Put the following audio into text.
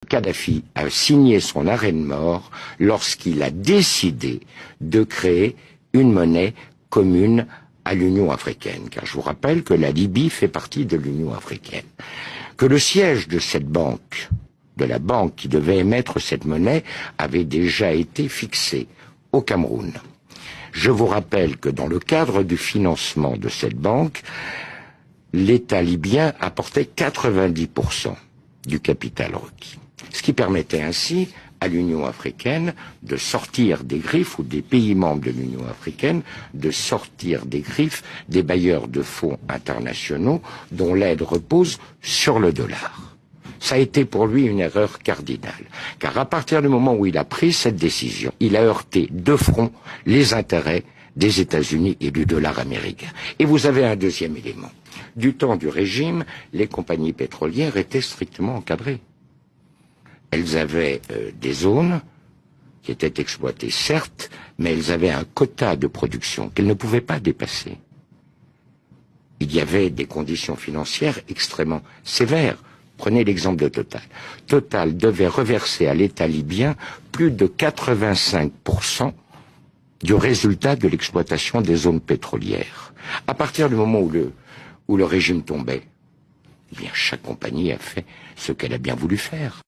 Kadhafi a signé son arrêt de mort lorsqu'il a décidé de créer une monnaie commune à l'Union africaine, car je vous rappelle que la Libye fait partie de l'Union africaine, que le siège de cette banque, de la banque qui devait émettre cette monnaie, avait déjà été fixé au Cameroun. Je vous rappelle que dans le cadre du financement de cette banque, l'État libyen apportait 90% du capital requis, ce qui permettait ainsi à l'Union africaine de sortir des griffes, ou des pays membres de l'Union africaine, de sortir des griffes des bailleurs de fonds internationaux dont l'aide repose sur le dollar. Ça a été pour lui une erreur cardinale, car à partir du moment où il a pris cette décision, il a heurté de front les intérêts des États-Unis et du dollar américain. Et vous avez un deuxième élément. Du temps du régime, les compagnies pétrolières étaient strictement encadrées. Elles avaient des zones qui étaient exploitées, certes, mais elles avaient un quota de production qu'elles ne pouvaient pas dépasser. Il y avait des conditions financières extrêmement sévères. Prenez l'exemple de Total. Total devait reverser à l'État libyen plus de 85% du résultat de l'exploitation des zones pétrolières. À partir du moment où le régime tombait, eh bien, chaque compagnie a fait ce qu'elle a bien voulu faire.